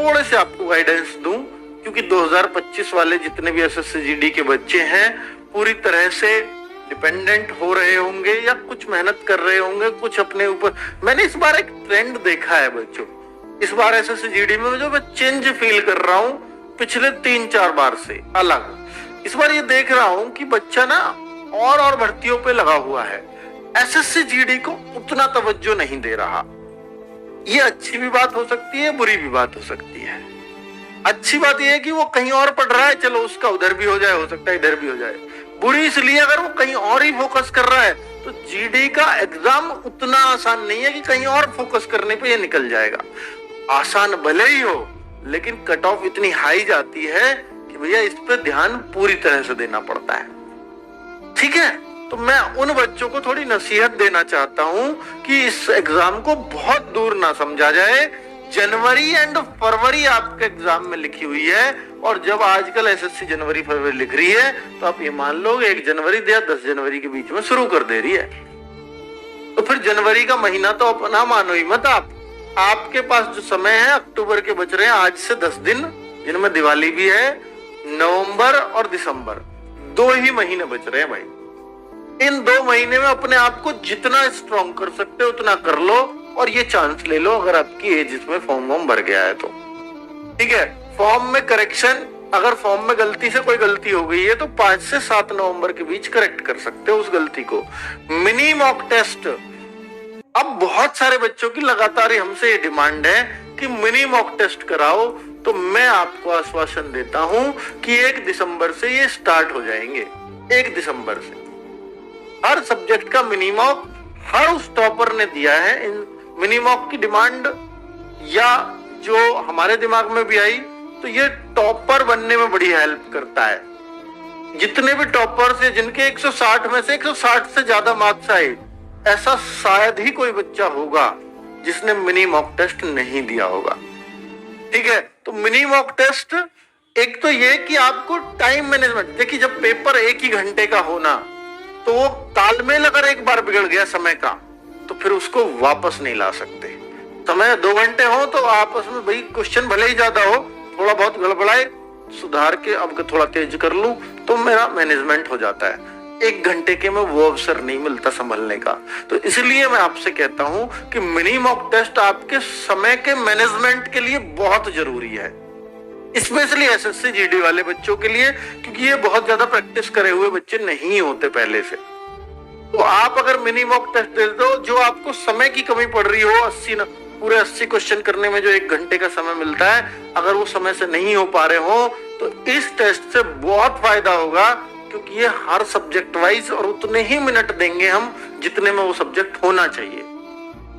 थोड़े से आपको गाइडेंस दूं, क्योंकि 2025 वाले जितने भी एसएससी जीडी के बच्चे हैं पूरी तरह से डिपेंडेंट हो रहे होंगे या कुछ मेहनत कर रहे होंगे, कुछ अपने ऊपर। मैंने इस बार एक ट्रेंड देखा है बच्चों, इस बार एसएससी जीडी में जो मैं चेंज फील कर रहा हूं पिछले 3-4 बार से अलग। इस बार ये देख रहा हूं कि बच्चा ना और भर्तियों पे लगा हुआ है, एसएससी जीडी को उतना तवज्जो नहीं दे रहा। ये अच्छी भी बात हो सकती है, बुरी भी बात हो सकती है। अच्छी बात यह है कि वो कहीं और पढ़ रहा है, चलो उसका उधर भी हो जाए, हो सकता है इधर भी हो जाए। बुरी इसलिए अगर वो कहीं और ही फोकस कर रहा है तो जीडी का एग्जाम उतना आसान नहीं है कि कहीं और फोकस करने पे ये निकल जाएगा। आसान भले ही हो, लेकिन कट ऑफ इतनी हाई जाती है कि भैया इस पे ध्यान पूरी तरह से देना पड़ता है। ठीक है, तो मैं उन बच्चों को थोड़ी नसीहत देना चाहता हूं कि इस एग्जाम को बहुत दूर ना समझा जाए। जनवरी एंड फरवरी आपके एग्जाम में लिखी हुई है, और जब आजकल एसएससी जनवरी फरवरी लिख रही है तो आप ये मान लो 1 जनवरी या 10 जनवरी के बीच में शुरू कर दे रही है। तो फिर जनवरी का महीना तो अपना मानो ही मत आप। आपके पास जो समय है अक्टूबर के बच रहे हैं आज से 10 दिन, जिनमें दिवाली भी है। नवंबर और दिसंबर 2 ही महीने बच रहे हैं भाई। इन 2 महीने में अपने आप को जितना स्ट्रॉन्ग कर सकते हो उतना कर लो, और ये चांस ले लो अगर आपकी एज इसमें फॉर्म भर गया है तो। ठीक है, फॉर्म में करेक्शन, अगर फॉर्म में गलती से कोई गलती हो गई है तो 5 से 7 नवंबर के बीच करेक्ट कर सकते हो उस गलती को। मिनी मॉक टेस्ट, अब बहुत सारे बच्चों की लगातार हमसे ये डिमांड है कि मिनी मॉक टेस्ट कराओ, तो मैं आपको आश्वासन देता हूं कि 1 दिसंबर से ये स्टार्ट हो जाएंगे। 1 दिसंबर से हर सब्जेक्ट का मिनी मॉक हर उस टॉपर ने दिया है। इन मिनी मॉक की डिमांड या जो हमारे दिमाग में भी आई तो ये टॉपर बनने में बड़ी हेल्प करता है। जितने भी टॉपर्स हैं जिनके 160 में से 160 से ज्यादा मार्क्स आए, ऐसा शायद ही कोई बच्चा होगा जिसने मिनी मॉक टेस्ट नहीं दिया होगा। ठीक है, तो मिनी मॉक टेस्ट एक तो ये कि आपको टाइम मैनेजमेंट, देखिए जब पेपर 1 ही घंटे का होना तो वो तालमेल अगर एक बार बिगड़ गया समय का तो फिर उसको वापस नहीं ला सकते। समय 2 घंटे हो तो आपस में भाई क्वेश्चन भले ही ज्यादा हो, थोड़ा बहुत गड़बड़ाए सुधार के अब थोड़ा तेज कर लूं तो मेरा मैनेजमेंट हो जाता है। 1 घंटे के में वो अवसर नहीं मिलता संभलने का। तो इसलिए मैं आपसे कहता हूं कि मिनी मॉक टेस्ट आपके समय के मैनेजमेंट के लिए बहुत जरूरी है, स्पेशली एसएससी जीडी वाले बच्चों के लिए, क्योंकि ये बहुत ज्यादा प्रैक्टिस करे हुए बच्चे नहीं होते पहले से। तो आप अगर मिनी मॉक टेस्ट दे दो, जो आपको समय की कमी पड़ रही हो, पूरे 80 क्वेश्चन करने में जो 1 घंटे का समय मिलता है, अगर वो समय से नहीं हो पा रहे हो तो इस टेस्ट से बहुत फायदा होगा, क्योंकि ये हर सब्जेक्ट वाइज और उतने ही मिनट देंगे हम जितने में वो सब्जेक्ट होना चाहिए।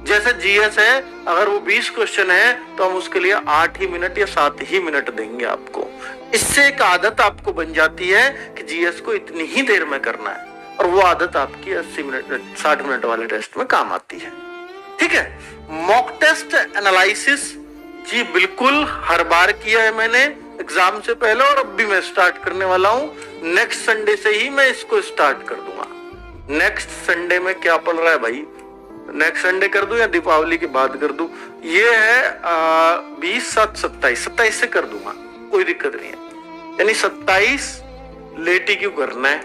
जैसे जीएस है, अगर वो 20 क्वेश्चन है तो हम उसके लिए 8 ही मिनट या 7 ही मिनट देंगे आपको। इससे एक आदत आपको बन जाती है कि जीएस को इतनी ही देर में करना है, और वो आदत आपकी 80 मिनट 60 मिनट वाले टेस्ट में काम आती है। ठीक है, मॉक टेस्ट एनालिसिस जी बिल्कुल हर बार किया है मैंने एग्जाम से पहले, और अब भी मैं स्टार्ट करने वाला हूं। नेक्स्ट संडे से ही मैं इसको स्टार्ट कर दूंगा। नेक्स्ट संडे में क्या पड़ रहा है भाई, नेक्स्ट संडे कर दूं या दीपावली के बाद कर दूं? ये है 20, 7, 27 से कर दूंगा, कोई दिक्कत नहीं है। यानी 27 लेट ही क्यों करना है,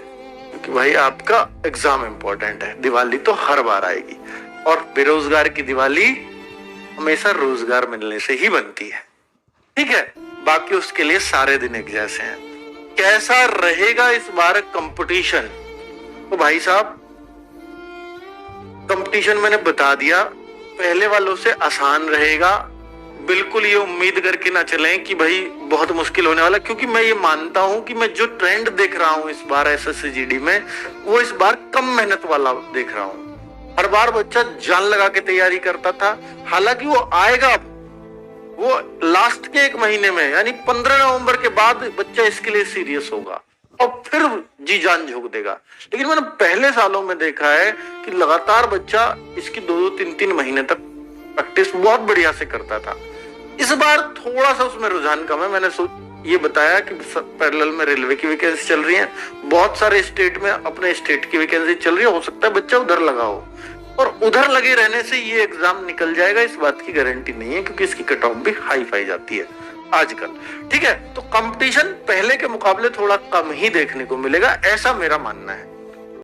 क्योंकि भाई आपका एग्जाम इंपॉर्टेंट है। दिवाली तो हर बार आएगी, और बेरोजगार की दिवाली हमेशा रोजगार मिलने से ही बनती है। ठीक है, बाकी उसके लिए सारे दिन एक जैसे हैं। कैसा रहेगा इस बार कंपटीशन? तो भाई साहब कंपटीशन मैंने बता दिया, पहले वालों से आसान रहेगा। बिल्कुल ये उम्मीद करके ना चलें कि भाई बहुत मुश्किल होने वाला, क्योंकि मैं ये मानता हूं कि मैं जो ट्रेंड देख रहा हूं इस बार एसएससी जीडी में, वो इस बार कम मेहनत वाला देख रहा हूं। हर बार बच्चा जान लगा के तैयारी करता था, हालांकि वो आएगा, वो लास्ट के 1 महीने में यानी 15 नवंबर के बाद बच्चा इसके लिए सीरियस होगा और फिर जी जान झोंक देगा। लेकिन मैंने पहले सालों में देखा है कि लगातार बच्चा इसकी 2-2, 3-3 महीने तक प्रैक्टिस बहुत बढ़िया से करता था। इस बार थोड़ा सा उसमें रुझान कम है। मैंने ये बताया कि पैरेलल में रेलवे की वैकेंसी चल रही है, बहुत सारे स्टेट में अपने स्टेट की वैकेंसी चल रही है, हो सकता है बच्चा उधर लगा हो, और उधर लगे रहने से ये एग्जाम निकल जाएगा इस बात की गारंटी नहीं है, क्योंकि इसकी कट ऑफ भी हाई फाई जाती है। आजकल। ठीक है, तो कंपटीशन पहले के मुकाबले थोड़ा कम ही देखने को मिलेगा, ऐसा मेरा मानना है।